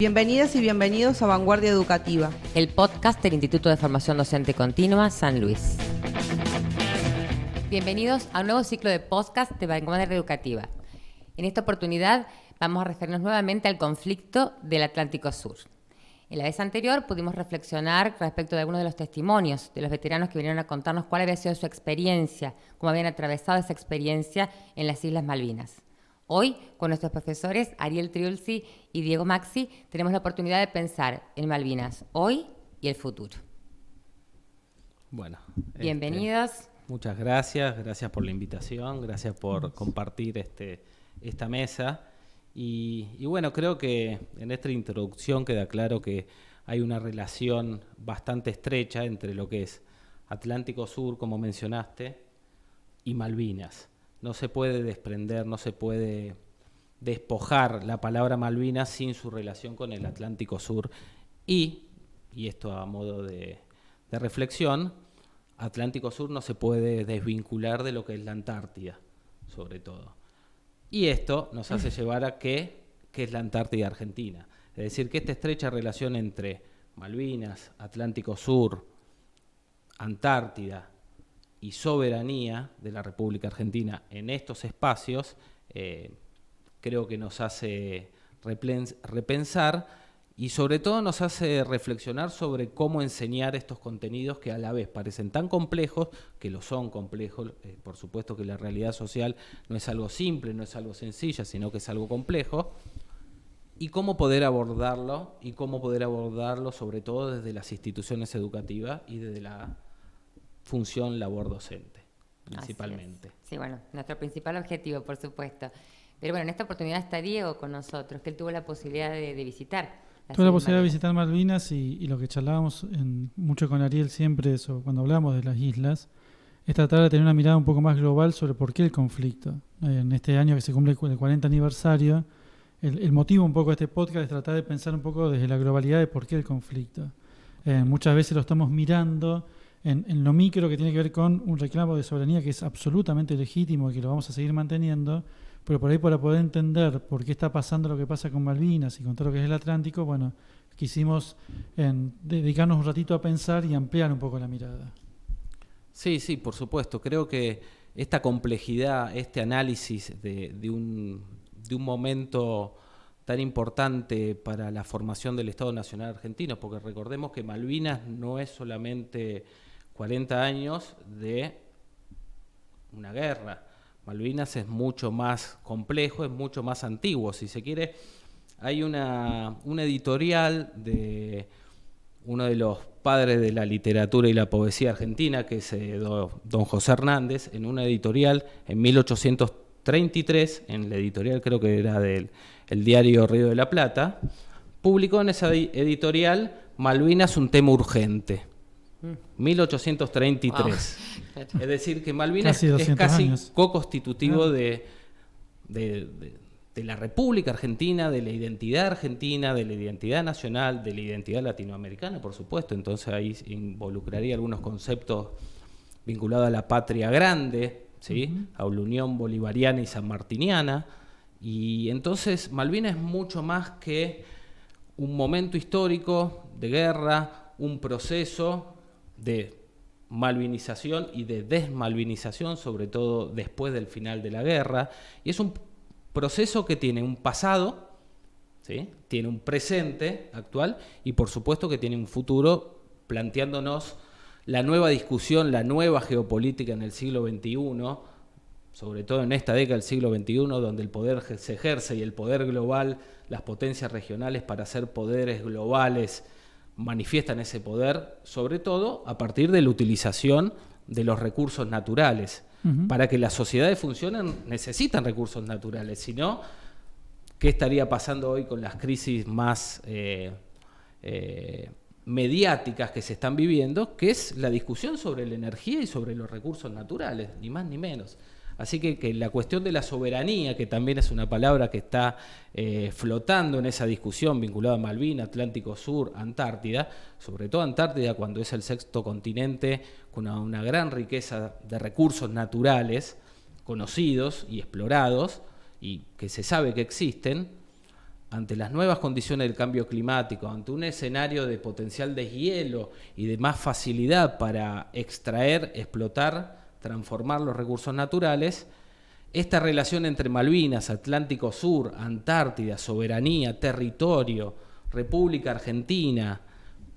Bienvenidas y bienvenidos a Vanguardia Educativa, el podcast del Instituto de Formación Docente Continua San Luis. Bienvenidos a un nuevo ciclo de podcast de Vanguardia Educativa. En esta oportunidad vamos a referirnos nuevamente al conflicto del Atlántico Sur. En la vez anterior pudimos reflexionar respecto de algunos de los testimonios de los veteranos que vinieron a contarnos cuál había sido su experiencia, cómo habían atravesado esa experiencia en las Islas Malvinas. Hoy, con nuestros profesores Ariel Triulzi y Diego Maxi, tenemos la oportunidad de pensar en Malvinas hoy y el futuro. Bueno, bienvenidos. Muchas gracias por la invitación, gracias por compartir esta mesa. Y bueno, creo que en esta introducción queda claro que hay una relación bastante estrecha entre lo que es Atlántico Sur, como mencionaste, y Malvinas. No se puede desprender, no se puede despojar la palabra Malvinas sin su relación con el Atlántico Sur. Y esto a modo de reflexión, Atlántico Sur no se puede desvincular de lo que es la Antártida, sobre todo. Y esto nos hace llevar a qué es la Antártida Argentina. Es decir, que esta estrecha relación entre Malvinas, Atlántico Sur, Antártida y soberanía de la República Argentina en estos espacios, creo que nos hace repensar y sobre todo nos hace reflexionar sobre cómo enseñar estos contenidos que a la vez parecen tan complejos, que lo son complejos, por supuesto que la realidad social no es algo simple, no es algo sencillo, sino que es algo complejo, y cómo poder abordarlo sobre todo desde las instituciones educativas y desde la función labor docente, principalmente. Sí, bueno, nuestro principal objetivo, por supuesto. Pero bueno, en esta oportunidad está Diego con nosotros, que él tuvo la posibilidad de visitar. Tuve la posibilidad de visitar Malvinas y lo que charlábamos mucho con Ariel siempre, eso, cuando hablamos de las islas, es tratar de tener una mirada un poco más global sobre por qué el conflicto. En este año que se cumple el 40 aniversario, el motivo un poco de este podcast es tratar de pensar un poco desde la globalidad de por qué el conflicto. Muchas veces lo estamos mirando en lo micro, que tiene que ver con un reclamo de soberanía que es absolutamente legítimo y que lo vamos a seguir manteniendo, pero por ahí, para poder entender por qué está pasando lo que pasa con Malvinas y con todo lo que es el Atlántico, bueno, quisimos dedicarnos un ratito a pensar y ampliar un poco la mirada. Sí, por supuesto. Creo que esta complejidad, este análisis de un momento tan importante para la formación del Estado Nacional Argentino, porque recordemos que Malvinas no es solamente 40 años de una guerra. Malvinas es mucho más complejo, es mucho más antiguo. Si se quiere, hay una editorial de uno de los padres de la literatura y la poesía argentina, que es don José Hernández, en una editorial en 1833, en la editorial creo que era del diario Río de la Plata, publicó en esa editorial Malvinas un tema urgente. 1833. Wow. Es decir, que Malvinas es casi co-constitutivo de la República Argentina, de la identidad nacional, de la identidad latinoamericana, por supuesto. Entonces ahí involucraría algunos conceptos vinculados a la patria grande, ¿sí? A la Unión Bolivariana y sanmartiniana. Y entonces Malvinas es mucho más que un momento histórico de guerra, un proceso de malvinización y de desmalvinización, sobre todo después del final de la guerra, y es un proceso que tiene un pasado, ¿sí? Tiene un presente actual y por supuesto que tiene un futuro, planteándonos la nueva discusión, la nueva geopolítica en el siglo XXI, sobre todo en esta década del siglo XXI, donde el poder se ejerce y el poder global, las potencias regionales para ser poderes globales manifiestan ese poder, sobre todo a partir de la utilización de los recursos naturales. Para que las sociedades funcionen necesitan recursos naturales, si no, ¿qué estaría pasando hoy con las crisis más mediáticas que se están viviendo? Que es la discusión sobre la energía y sobre los recursos naturales, ni más ni menos. Así que la cuestión de la soberanía, que también es una palabra que está flotando en esa discusión vinculada a Malvinas, Atlántico Sur, Antártida, sobre todo Antártida cuando es el sexto continente con una gran riqueza de recursos naturales conocidos y explorados y que se sabe que existen, ante las nuevas condiciones del cambio climático, ante un escenario de potencial deshielo y de más facilidad para extraer, explotar, transformar los recursos naturales, esta relación entre Malvinas, Atlántico Sur, Antártida, soberanía, territorio, República Argentina,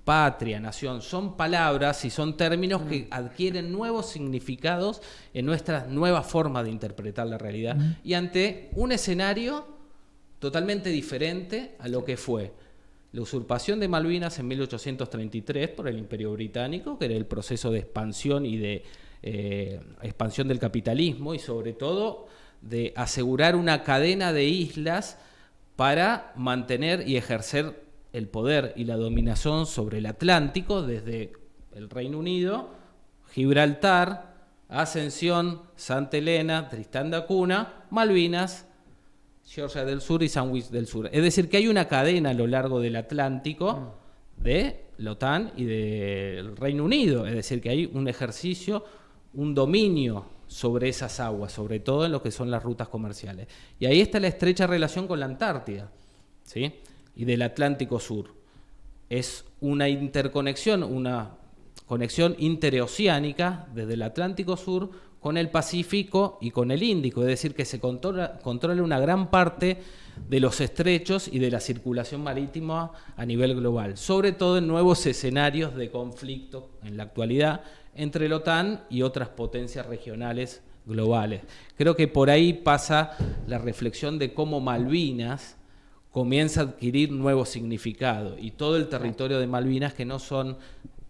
patria, nación, son palabras y son términos que adquieren nuevos significados en nuestras nuevas formas de interpretar la realidad y ante un escenario totalmente diferente a lo que fue la usurpación de Malvinas en 1833 por el Imperio Británico, que era el proceso de expansión y de expansión del capitalismo y sobre todo de asegurar una cadena de islas para mantener y ejercer el poder y la dominación sobre el Atlántico desde el Reino Unido, Gibraltar, Ascensión, Santa Elena, Tristán da Cunha, Malvinas, Georgia del Sur y Sandwich del Sur. Es decir, que hay una cadena a lo largo del Atlántico de la OTAN y del Reino Unido. Es decir, que hay un ejercicio, un dominio sobre esas aguas, sobre todo en lo que son las rutas comerciales. Y ahí está la estrecha relación con la Antártida, ¿sí? Y del Atlántico Sur. Es una interconexión, una conexión interoceánica desde el Atlántico Sur con el Pacífico y con el Índico, es decir, que se controla una gran parte de los estrechos y de la circulación marítima a nivel global, sobre todo en nuevos escenarios de conflicto en la actualidad entre la OTAN y otras potencias regionales globales. Creo que por ahí pasa la reflexión de cómo Malvinas comienza a adquirir nuevo significado y todo el territorio de Malvinas, que no son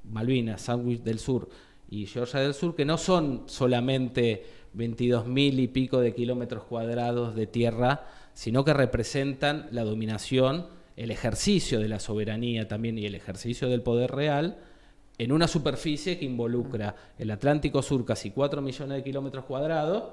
Malvinas, Sandwich del Sur y Georgia del Sur, que no son solamente 22.000 y pico de kilómetros cuadrados de tierra, sino que representan la dominación, el ejercicio de la soberanía también y el ejercicio del poder real en una superficie que involucra el Atlántico Sur, casi 4 millones de kilómetros cuadrados,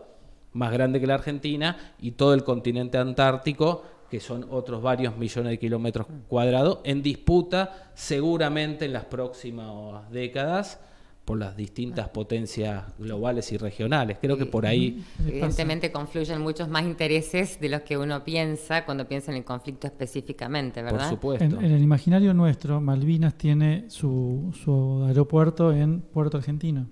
más grande que la Argentina, y todo el continente antártico, que son otros varios millones de kilómetros cuadrados, en disputa seguramente en las próximas décadas por las distintas potencias globales y regionales. Creo que por ahí... Evidentemente confluyen muchos más intereses de los que uno piensa cuando piensa en el conflicto específicamente, ¿verdad? Por supuesto. En el imaginario nuestro, Malvinas tiene su aeropuerto en Puerto Argentino.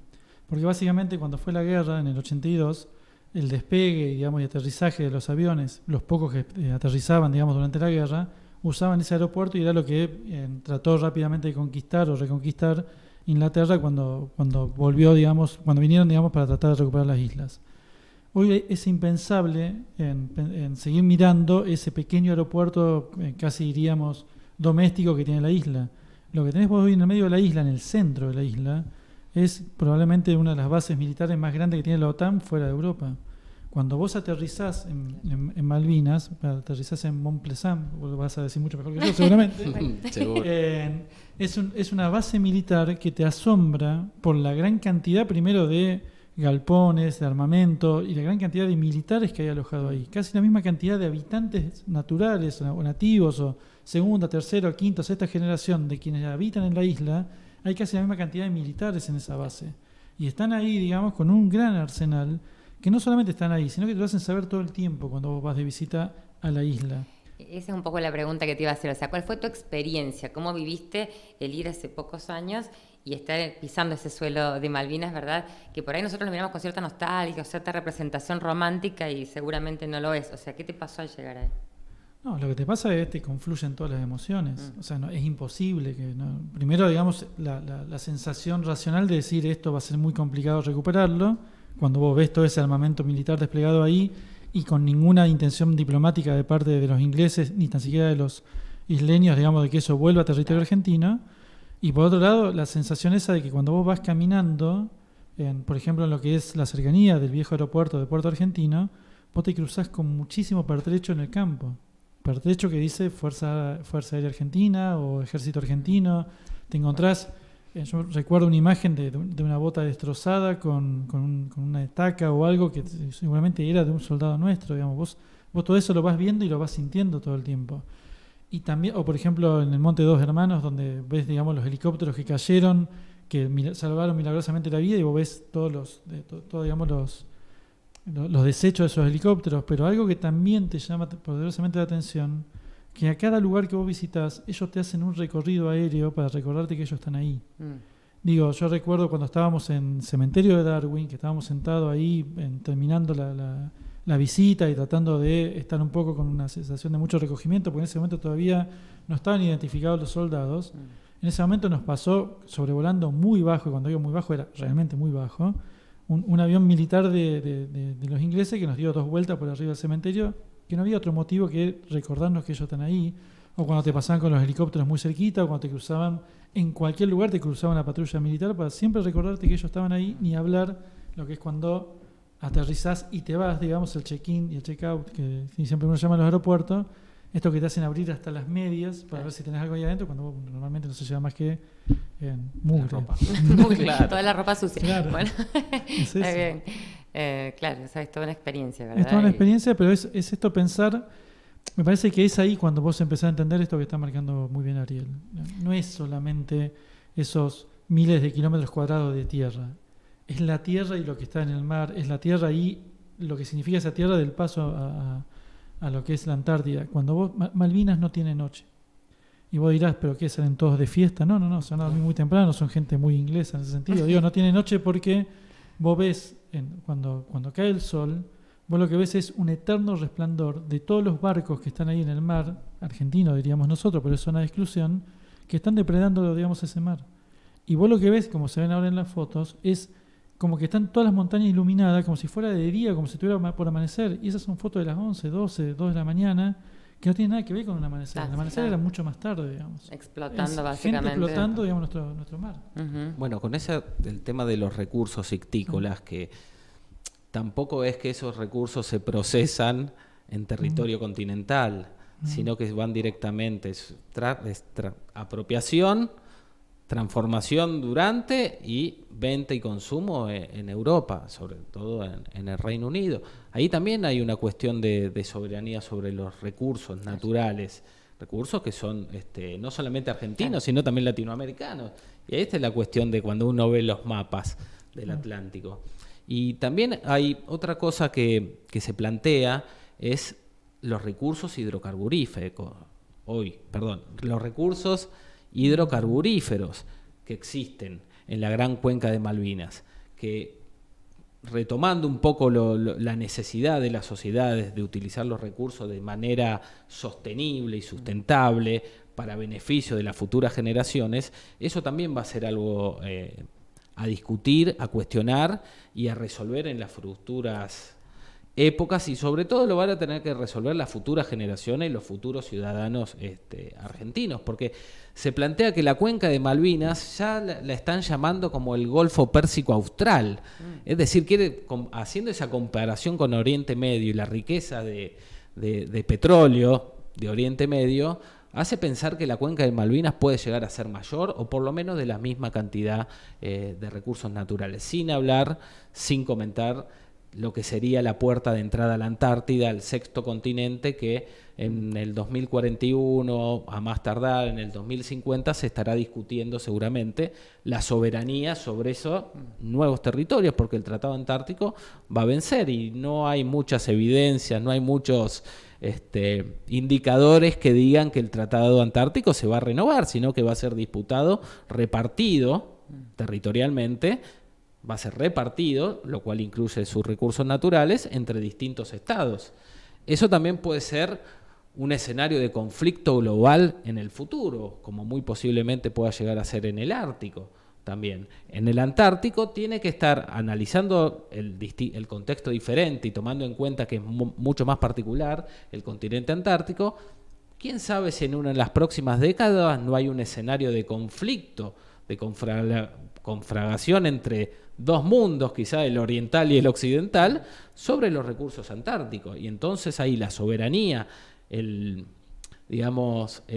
Porque básicamente cuando fue la guerra, en el 82... el despegue, digamos, y aterrizaje de los aviones, los pocos que aterrizaban, digamos, durante la guerra, usaban ese aeropuerto y era lo que trató rápidamente de conquistar o reconquistar Inglaterra cuando volvió, digamos, cuando vinieron, digamos, para tratar de recuperar las islas. Hoy es impensable en seguir mirando ese pequeño aeropuerto, casi diríamos, doméstico que tiene la isla. Lo que tenés vos hoy en el medio de la isla, en el centro de la isla, es probablemente una de las bases militares más grandes que tiene la OTAN fuera de Europa. Cuando vos aterrizás en Malvinas, aterrizás en Mont Pleasant, vos lo vas a decir mucho mejor que yo seguramente, Seguro. es una base militar que te asombra por la gran cantidad, primero, de galpones, de armamento y la gran cantidad de militares que hay alojados ahí. Casi la misma cantidad de habitantes naturales o nativos o segunda, tercera, quinta, sexta generación de quienes habitan en la isla. Hay casi la misma cantidad de militares en esa base. Y están ahí, digamos, con un gran arsenal, que no solamente están ahí, sino que te lo hacen saber todo el tiempo cuando vos vas de visita a la isla. Esa es un poco la pregunta que te iba a hacer. O sea, ¿cuál fue tu experiencia? ¿Cómo viviste el ir hace pocos años y estar pisando ese suelo de Malvinas, verdad? Que por ahí nosotros lo miramos con cierta nostalgia, o cierta representación romántica y seguramente no lo es. O sea, ¿qué te pasó al llegar ahí? No, lo que te pasa es que te confluyen todas las emociones. O sea, no, es imposible que... No. Primero, digamos, la sensación racional de decir esto va a ser muy complicado recuperarlo, cuando vos ves todo ese armamento militar desplegado ahí y con ninguna intención diplomática de parte de los ingleses, ni tan siquiera de los isleños, digamos, de que eso vuelva a territorio argentino. Y por otro lado, la sensación esa de que cuando vos vas caminando, por ejemplo, en lo que es la cercanía del viejo aeropuerto de Puerto Argentino, vos te cruzás con muchísimo pertrecho en el campo. Pertrecho que dice Fuerza Aérea Argentina o Ejército Argentino. Te encontrás, yo recuerdo una imagen de una bota destrozada con una estaca o algo que seguramente era de un soldado nuestro, digamos. Vos todo eso lo vas viendo y lo vas sintiendo todo el tiempo. Y también, o por ejemplo en el Monte Dos Hermanos, donde ves, digamos, los helicópteros que cayeron, que salvaron milagrosamente la vida, y vos ves todos digamos, los desechos de esos helicópteros. Pero algo que también te llama poderosamente la atención que a cada lugar que vos visitas, ellos te hacen un recorrido aéreo para recordarte que ellos están ahí. Digo, yo recuerdo cuando estábamos en Cementerio de Darwin, que estábamos sentados ahí terminando la visita y tratando de estar un poco con una sensación de mucho recogimiento, porque en ese momento todavía no estaban identificados los soldados. En ese momento nos pasó, sobrevolando muy bajo, y cuando digo muy bajo era realmente muy bajo, un avión militar de los ingleses que nos dio 2 vueltas por arriba del cementerio, que no había otro motivo que recordarnos que ellos están ahí, o cuando te pasaban con los helicópteros muy cerquita, o cuando te cruzaban, en cualquier lugar te cruzaba una patrulla militar para siempre recordarte que ellos estaban ahí, ni hablar lo que es cuando aterrizás y te vas, digamos, el check-in y el check-out, que siempre uno llama en los aeropuertos, esto que te hacen abrir hasta las medias para ver si tenés algo ahí adentro, cuando vos normalmente no se lleva más que mugre. Claro. Toda la ropa sucia. Claro. Bueno, es eso. está bien. Claro, esa es toda una experiencia, ¿verdad? Es toda una experiencia, pero es esto pensar, me parece que es ahí cuando vos empezás a entender esto que está marcando muy bien Ariel. No es solamente esos miles de kilómetros cuadrados de tierra, es la tierra y lo que está en el mar, es la tierra y lo que significa esa tierra del paso a lo que es la Antártida. Cuando vos, Malvinas no tiene noche. Y vos dirás, ¿pero qué? ¿Salen todos de fiesta? No, son a dormir muy temprano, son gente muy inglesa en ese sentido. Digo, no tiene noche porque vos ves, cuando cae el sol, vos lo que ves es un eterno resplandor de todos los barcos que están ahí en el mar, argentino diríamos nosotros, pero es zona de exclusión, que están depredando, digamos, ese mar. Y vos lo que ves, como se ven ahora en las fotos, es como que están todas las montañas iluminadas, como si fuera de día, como si estuviera por amanecer. Y esas son fotos de las 11, 12, 2 de la mañana, que no tienen nada que ver con un amanecer. El amanecer era mucho más tarde, digamos. Explotando, básicamente. Gente explotando, digamos, nuestro mar. Bueno, con el tema de los recursos ictícolas, que tampoco es que esos recursos se procesan en territorio continental, sino que van directamente, apropiación, transformación durante y venta y consumo en Europa, sobre todo en el Reino Unido. Ahí también hay una cuestión de soberanía sobre los recursos naturales, recursos que son no solamente argentinos, sino también latinoamericanos. Y ahí está la cuestión de cuando uno ve los mapas del Atlántico. Y también hay otra cosa que se plantea, es los recursos hidrocarburíferos. Los recursos hidrocarburíferos que existen en la gran cuenca de Malvinas, que retomando un poco la necesidad de las sociedades de utilizar los recursos de manera sostenible y sustentable para beneficio de las futuras generaciones, eso también va a ser algo a discutir, a cuestionar y a resolver en las futuras épocas, y sobre todo lo van a tener que resolver las futuras generaciones y los futuros ciudadanos argentinos, porque se plantea que la cuenca de Malvinas ya la están llamando como el Golfo Pérsico Austral, es decir, haciendo esa comparación con Oriente Medio y la riqueza de petróleo de Oriente Medio, hace pensar que la cuenca de Malvinas puede llegar a ser mayor o por lo menos de la misma cantidad de recursos naturales, sin comentar lo que sería la puerta de entrada a la Antártida, al sexto continente, que en el 2041, a más tardar en el 2050, se estará discutiendo seguramente la soberanía sobre esos nuevos territorios, porque el Tratado Antártico va a vencer y no hay muchas evidencias, no hay muchos indicadores que digan que el Tratado Antártico se va a renovar, sino que va a ser disputado, repartido territorialmente, va a ser repartido, lo cual incluye sus recursos naturales, entre distintos estados. Eso también puede ser un escenario de conflicto global en el futuro, como muy posiblemente pueda llegar a ser en el Ártico también. En el Antártico tiene que estar analizando el contexto diferente y tomando en cuenta que es mucho más particular el continente antártico. ¿Quién sabe si en las próximas décadas no hay un escenario de conflicto, de confragación entre dos mundos, quizá el oriental y el occidental, sobre los recursos antárticos? Y entonces ahí la soberanía, el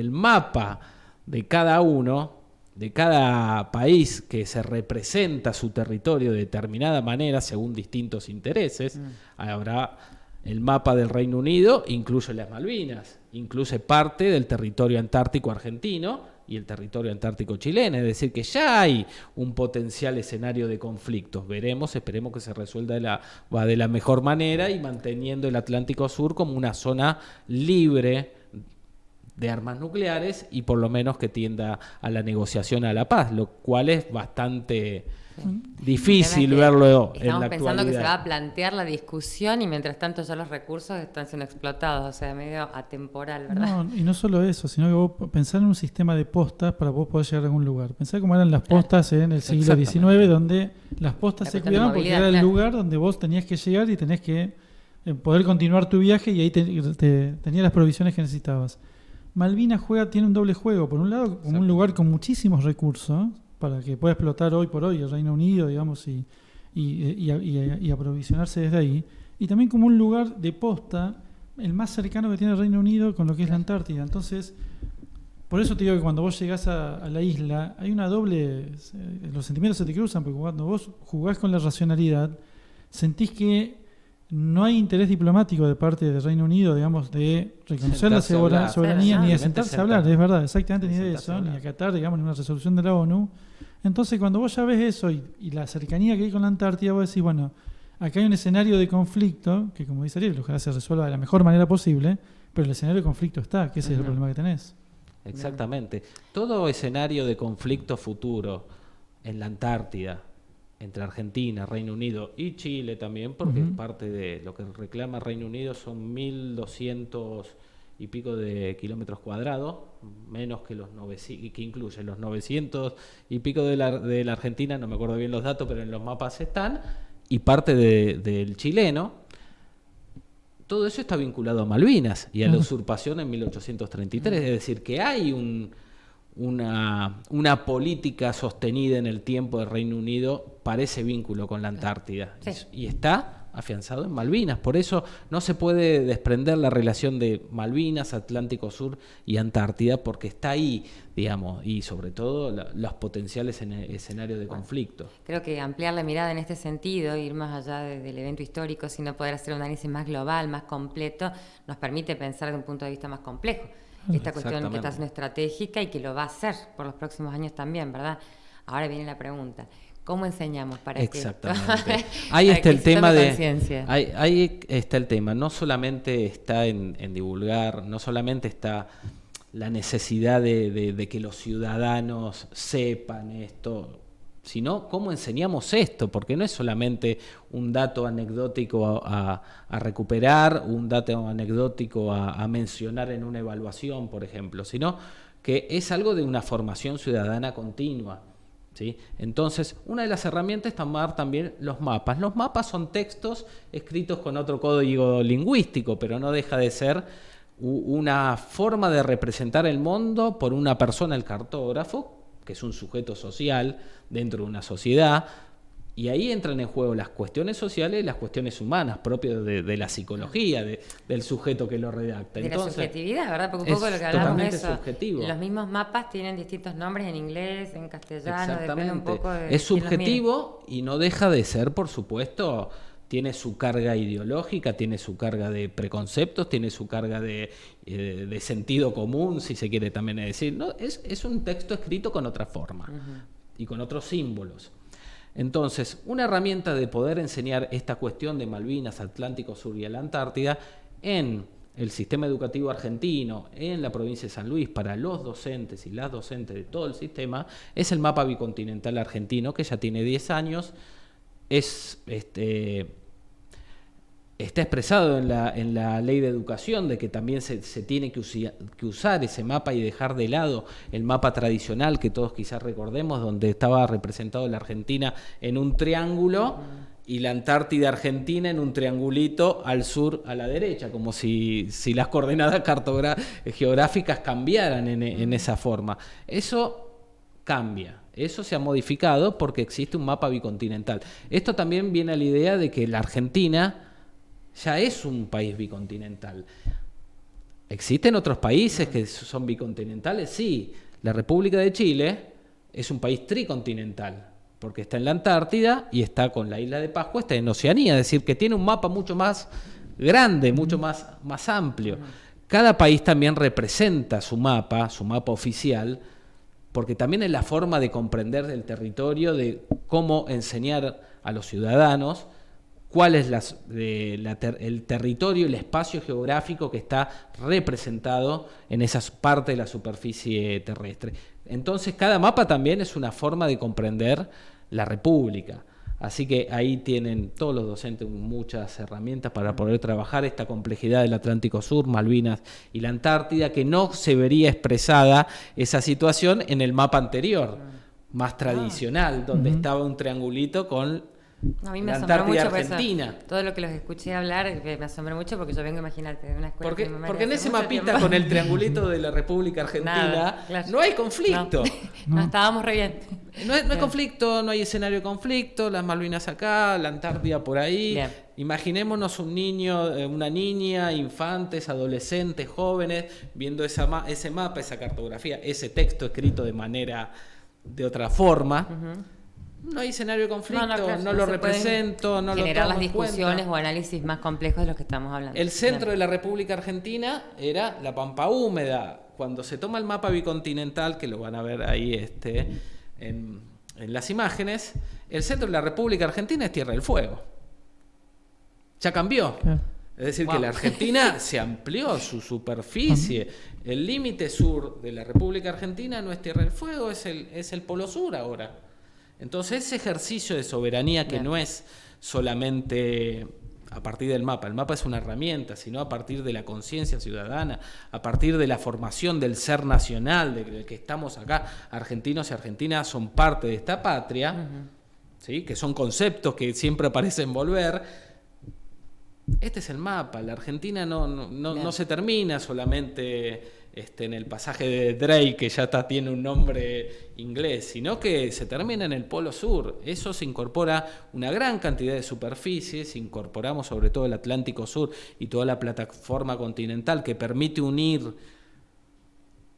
mapa de cada uno, de cada país que se representa su territorio de determinada manera según distintos intereses. Habrá el mapa del Reino Unido, incluye las Malvinas, incluye parte del territorio antártico argentino y el territorio antártico chileno, es decir, que ya hay un potencial escenario de conflictos. Esperemos que se resuelva de la mejor manera y manteniendo el Atlántico Sur como una zona libre de armas nucleares y por lo menos que tienda a la negociación, a la paz, lo cual es bastante difícil verlo en la actualidad. Estamos pensando que se va a plantear la discusión y mientras tanto ya los recursos están siendo explotados, o sea, medio atemporal, ¿verdad? No, y no solo eso, sino que vos pensar en un sistema de postas para vos poder llegar a algún lugar. Pensá cómo eran las postas en el siglo XIX, donde las postas se cuidaban porque era el lugar donde vos tenías que llegar y tenés que poder continuar tu viaje y ahí tenías las provisiones que necesitabas. Malvinas tiene un doble juego. Por un lado, como un lugar con muchísimos recursos para que pueda explotar hoy por hoy el Reino Unido, digamos, y aprovisionarse desde ahí. Y también como un lugar de posta, el más cercano que tiene el Reino Unido con lo que es la Antártida. Entonces, por eso te digo que cuando vos llegás a la isla, hay una doble... los sentimientos se te cruzan, porque cuando vos jugás con la racionalidad, sentís que no hay interés diplomático de parte del Reino Unido, digamos, de reconocer la soberanía, ni de sentarse a hablar, es verdad, exactamente, ni de eso, ni acatar, digamos, ni una resolución de la ONU. Entonces, cuando vos ya ves eso y la cercanía que hay con la Antártida, vos decís, bueno, acá hay un escenario de conflicto, que como dice Ariel, ojalá se resuelva de la mejor manera posible, pero el escenario de conflicto está, que ese es el problema que tenés. Exactamente. Todo escenario de conflicto futuro en la Antártida, entre Argentina, Reino Unido y Chile también, porque parte de lo que reclama Reino Unido son 1.200 y pico de kilómetros cuadrados, menos que los 900, que incluye los 900 y pico de la Argentina, no me acuerdo bien los datos, pero en los mapas están, y parte del chileno. Todo eso está vinculado a Malvinas y a la usurpación en 1833, es decir, que hay una política sostenida en el tiempo del Reino Unido para ese vínculo con la Antártida. Sí. Y está afianzado en Malvinas. Por eso no se puede desprender la relación de Malvinas, Atlántico Sur y Antártida, porque está ahí, digamos, y sobre todo los potenciales escenarios de conflicto. Creo que ampliar la mirada en este sentido, ir más allá del evento histórico, sino poder hacer un análisis más global, más completo, nos permite pensar de un punto de vista más complejo. Esta cuestión que está siendo estratégica y que lo va a hacer por los próximos años también, ¿verdad? Ahora viene la pregunta. ¿Cómo enseñamos para Exactamente. Ahí está el tema ahí está el tema. No solamente está en divulgar, no solamente está la necesidad de que los ciudadanos sepan esto, sino cómo enseñamos esto, porque no es solamente un dato anecdótico a recuperar, un dato anecdótico a mencionar en una evaluación, por ejemplo, sino que es algo de una formación ciudadana continua. ¿Sí? Entonces, una de las herramientas es tomar también los mapas. Los mapas son textos escritos con otro código lingüístico, pero no deja de ser una forma de representar el mundo por una persona, el cartógrafo, que es un sujeto social dentro de una sociedad, y ahí entran en juego las cuestiones sociales y las cuestiones humanas propias de la psicología, del sujeto que lo redacta. De la subjetividad, ¿verdad? Porque un poco lo que hablamos de eso. Subjetivo. Los mismos mapas tienen distintos nombres en inglés, en castellano, depende un poco de... Es subjetivo y no deja de ser, por supuesto, tiene su carga ideológica, tiene su carga de preconceptos, tiene su carga de sentido común, si se quiere también decir. ¿No? Es un texto escrito con otra forma y con otros símbolos. Entonces, una herramienta de poder enseñar esta cuestión de Malvinas, Atlántico Sur y la Antártida en el sistema educativo argentino, en la provincia de San Luis, para los docentes y las docentes de todo el sistema, es el mapa bicontinental argentino, que ya tiene 10 años, está expresado en la ley de educación de que también se tiene que usar ese mapa y dejar de lado el mapa tradicional que todos quizás recordemos, donde estaba representado la Argentina en un triángulo y la Antártida Argentina en un triangulito al sur a la derecha, como si las coordenadas geográficas cambiaran en esa forma. Eso cambia. Eso se ha modificado porque existe un mapa bicontinental. Esto también viene a la idea de que la Argentina ya es un país bicontinental. ¿Existen otros países que son bicontinentales? Sí. La República de Chile es un país tricontinental, porque está en la Antártida y está con la isla de Pascua, está en Oceanía, es decir, que tiene un mapa mucho más grande, mucho más amplio. Cada país también representa su mapa oficial, porque también es la forma de comprender el territorio, de cómo enseñar a los ciudadanos cuál es el territorio, el espacio geográfico que está representado en esa parte de la superficie terrestre. Entonces, cada mapa también es una forma de comprender la República. Así que ahí tienen todos los docentes muchas herramientas para poder trabajar esta complejidad del Atlántico Sur, Malvinas y la Antártida, que no se vería expresada esa situación en el mapa anterior, más tradicional, donde estaba un triangulito con A mí me la asombró Antártida mucho Argentina. todo lo que los escuché hablar me asombró mucho porque yo vengo, imagínate, de una escuela primaria Porque en hace ese mucho mapita tiempo. con el triangulito de la República Argentina Nada, claro. no hay conflicto. No, estábamos re bien. No hay conflicto, no hay escenario de conflicto, las Malvinas acá, la Antártida por ahí. Bien. Imaginémonos un niño, una niña, infantes, adolescentes, jóvenes, viendo ese mapa, esa cartografía, ese texto escrito de otra forma. No hay escenario de conflicto, claro, no lo se pueden represento, no lo generar tomo las en cuenta. discusiones o análisis más complejos de los que estamos hablando. El centro Bien. de la República Argentina era la Pampa Húmeda. Cuando se toma el mapa bicontinental, que lo van a ver ahí en las imágenes, el centro de la República Argentina es Tierra del Fuego. Ya cambió. Claro. Es decir, que la Argentina se amplió su superficie. El límite sur de la República Argentina no es Tierra del Fuego, es el Polo Sur ahora. Entonces, ese ejercicio de soberanía que Bien. no es solamente a partir del mapa, el mapa es una herramienta, sino a partir de la conciencia ciudadana, a partir de la formación del ser nacional, de que estamos acá, argentinos y argentinas son parte de esta patria, ¿sí? Que son conceptos que siempre parecen volver. Este es el mapa. La Argentina no se termina solamente en el pasaje de Drake, que ya tiene un nombre inglés, sino que se termina en el Polo Sur. Eso se incorpora una gran cantidad de superficies, incorporamos sobre todo el Atlántico Sur y toda la plataforma continental que permite unir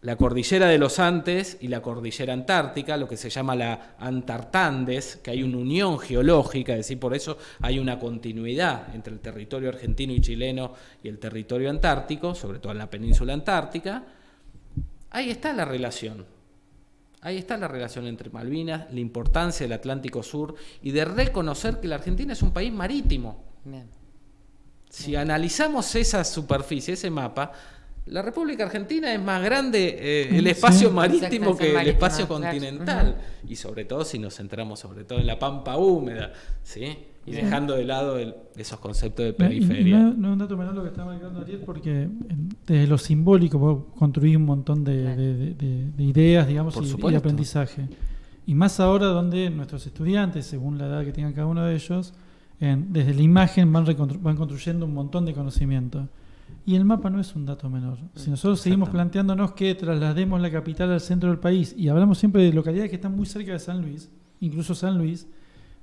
la cordillera de los Andes y la cordillera antártica, lo que se llama la Antartandes, que hay una unión geológica, es decir, por eso hay una continuidad entre el territorio argentino y chileno y el territorio antártico, sobre todo en la península antártica. Ahí está la relación. Ahí está la relación entre Malvinas, la importancia del Atlántico Sur y de reconocer que la Argentina es un país marítimo. Bien. Si analizamos esa superficie, ese mapa, la República Argentina es más grande el espacio marítimo que el espacio continental. Y sobre todo si nos centramos sobre todo en la Pampa Húmeda, ¿sí? Y dejando de lado esos conceptos de periferia. No es un dato menor lo que está marcando Ariel, porque desde lo simbólico vos construís un montón de ideas, digamos, y de aprendizaje. Y más ahora donde nuestros estudiantes, según la edad que tengan cada uno de ellos, desde la imagen van construyendo un montón de conocimiento. Y el mapa no es un dato menor. Si nosotros seguimos planteándonos que traslademos la capital al centro del país y hablamos siempre de localidades que están muy cerca de San Luis, incluso San Luis,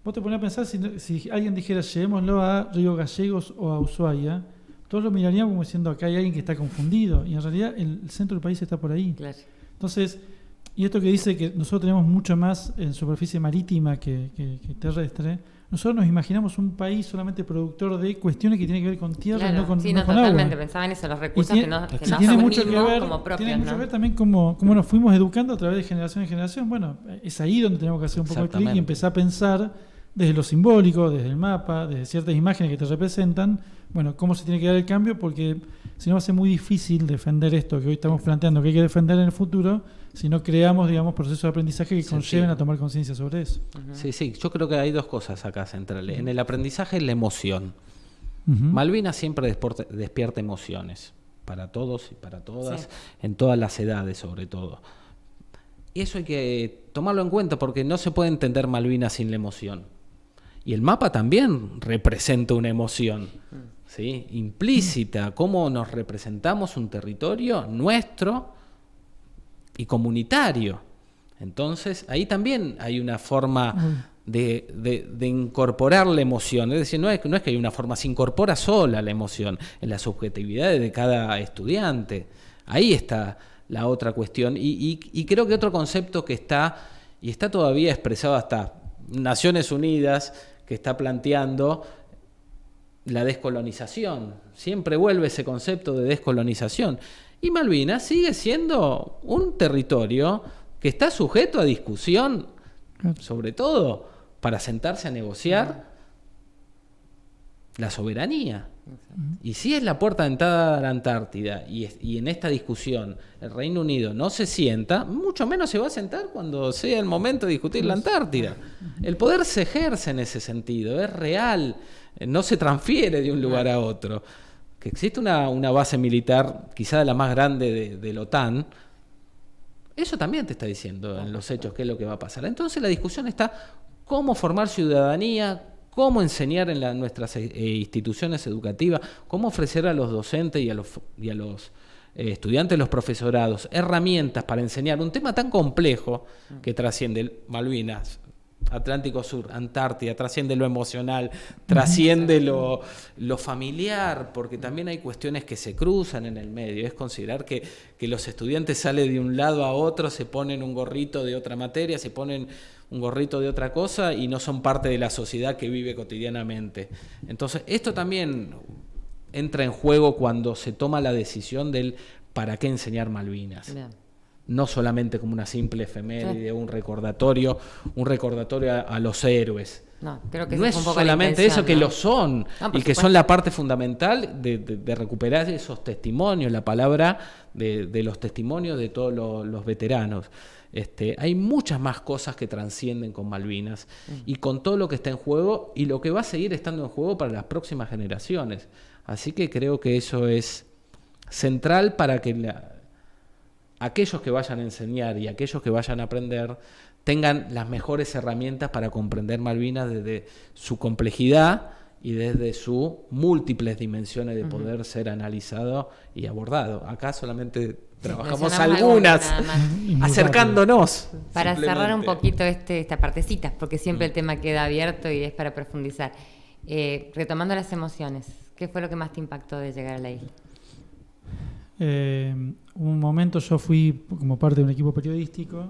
vos te ponés a pensar si alguien dijera llevémoslo a Río Gallegos o a Ushuaia, todos lo miraríamos como diciendo acá hay alguien que está confundido y en realidad el centro del país está por ahí. Claro. Entonces, y esto que dice que nosotros tenemos mucho más en superficie marítima que terrestre, nosotros nos imaginamos un país solamente productor de cuestiones que tienen que ver con tierra, no con totalmente. agua. Pensaba en eso, los recursos Y que no tiene mucho que asumimos ver, como propios. tiene mucho que ver también cómo nos fuimos educando a través de generación en generación. Bueno, es ahí donde tenemos que hacer un poco de clic y empezar a pensar desde lo simbólico, desde el mapa, desde ciertas imágenes que te representan, bueno, cómo se tiene que dar el cambio, porque si no va a ser muy difícil defender esto que hoy estamos planteando que hay que defender en el futuro, si no creamos, digamos, procesos de aprendizaje que conlleven a tomar conciencia sobre eso. Sí, yo creo que hay dos cosas acá centrales. En el aprendizaje, la emoción. Uh-huh. Malvinas siempre despierta emociones, para todos y para todas, en todas las edades sobre todo. Y eso hay que tomarlo en cuenta porque no se puede entender Malvinas sin la emoción. Y el mapa también representa una emoción, ¿sí? Implícita, cómo nos representamos un territorio nuestro y comunitario. Entonces, ahí también hay una forma de incorporar la emoción. Es decir, no es que hay una forma, se incorpora sola la emoción en la subjetividad de cada estudiante. Ahí está la otra cuestión. Y creo que otro concepto que está todavía expresado hasta Naciones Unidas, que está planteando la descolonización. Siempre vuelve ese concepto de descolonización. Y Malvinas sigue siendo un territorio que está sujeto a discusión, sobre todo para sentarse a negociar la soberanía. Y si es la puerta de entrada a la Antártida y en esta discusión el Reino Unido no se sienta, mucho menos se va a sentar cuando sea el momento de discutir la Antártida. El poder se ejerce en ese sentido, es real, no se transfiere de un lugar a otro. Que existe una base militar, quizá la más grande de la OTAN, eso también te está diciendo en los hechos qué es lo que va a pasar. Entonces la discusión está cómo formar ciudadanía, cómo enseñar en nuestras instituciones educativas, cómo ofrecer a los docentes y a los estudiantes, los profesorados, herramientas para enseñar un tema tan complejo que trasciende Malvinas, Atlántico Sur, Antártida, trasciende lo emocional, trasciende lo familiar, porque también hay cuestiones que se cruzan en el medio. Es considerar que los estudiantes salen de un lado a otro, se ponen un gorrito de otra materia, se ponen un gorrito de otra cosa y no son parte de la sociedad que vive cotidianamente. Entonces, esto también entra en juego cuando se toma la decisión del ¿para qué enseñar Malvinas? Bien. No solamente como una simple efeméride, un recordatorio a los héroes. No, creo que no es solamente eso, que lo son, y que son la parte fundamental de recuperar esos testimonios, la palabra de los testimonios de todos los veteranos. Hay muchas más cosas que trascienden con Malvinas y con todo lo que está en juego y lo que va a seguir estando en juego para las próximas generaciones. Así que creo que eso es central para que aquellos que vayan a enseñar y aquellos que vayan a aprender tengan las mejores herramientas para comprender Malvinas desde su complejidad y desde sus múltiples dimensiones de poder ser analizado y abordado. Acá solamente trabajamos algunas, acercándonos. Para cerrar un poquito esta partecita, porque siempre el tema queda abierto y es para profundizar. Retomando las emociones, ¿qué fue lo que más te impactó de llegar a la isla? Un momento yo fui como parte de un equipo periodístico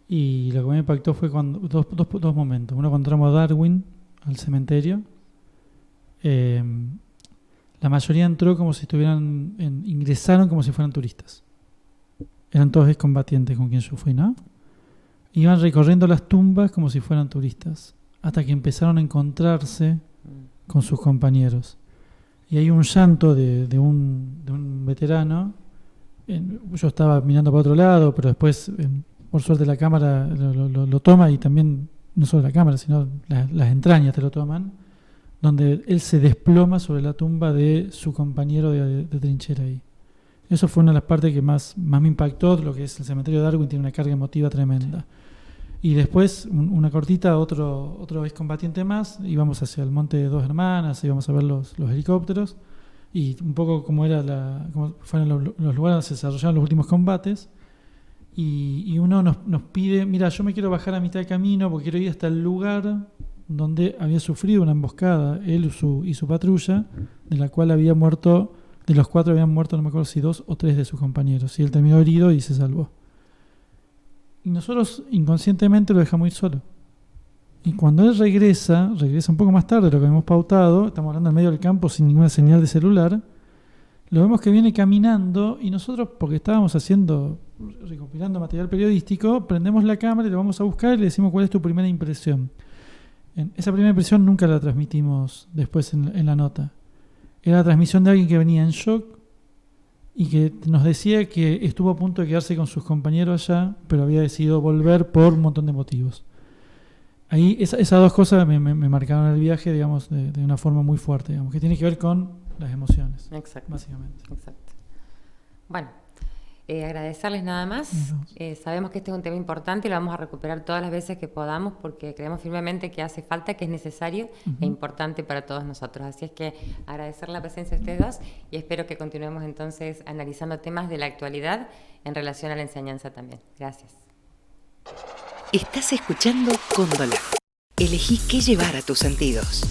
y lo que me impactó fue cuando dos momentos. Uno, cuando entramos a Darwin, al cementerio, la mayoría entró como si estuvieran ingresaron como si fueran turistas. Eran todos excombatientes con quien yo fui, ¿no? Iban recorriendo las tumbas como si fueran turistas, hasta que empezaron a encontrarse con sus compañeros. Y hay un llanto de un veterano. Yo estaba mirando para otro lado, pero después, por suerte, la cámara lo toma, y también, no solo la cámara, sino las entrañas te lo toman, donde él se desploma sobre la tumba de su compañero de trinchera ahí. Eso fue una de las partes que más me impactó. Lo que es el cementerio de Darwin tiene una carga emotiva tremenda. Y después, una cortita, otro excombatiente más, íbamos hacia el Monte de Dos Hermanas, íbamos a ver los helicópteros, y un poco cómo fueron los lugares donde se desarrollaron los últimos combates, y uno nos pide, mira, yo me quiero bajar a mitad de camino porque quiero ir hasta el lugar donde había sufrido una emboscada, él y su patrulla, de la cual de los 4 habían muerto, no me acuerdo si 2 o 3 de sus compañeros, y él terminó herido y se salvó. Y nosotros inconscientemente lo dejamos ir solo. Y cuando él regresa un poco más tarde de lo que habíamos pautado, estamos hablando en medio del campo sin ninguna señal de celular, lo vemos que viene caminando, y nosotros, porque estábamos recopilando material periodístico, prendemos la cámara y lo vamos a buscar y le decimos cuál es tu primera impresión. Esa primera impresión nunca la transmitimos después en la nota. Era la transmisión de alguien que venía en shock y que nos decía que estuvo a punto de quedarse con sus compañeros allá, pero había decidido volver por un montón de motivos. Ahí esas dos cosas me marcaron el viaje, digamos, de una forma muy fuerte, digamos, que tiene que ver con las emociones. Exacto. Básicamente. Exacto. Bueno, agradecerles nada más. Sabemos que este es un tema importante y lo vamos a recuperar todas las veces que podamos, porque creemos firmemente que hace falta, que es necesario e importante para todos nosotros. Así es que agradecer la presencia de ustedes dos y espero que continuemos entonces analizando temas de la actualidad en relación a la enseñanza también. Gracias. Estás escuchando Cóndola. Elegí qué llevar a tus sentidos.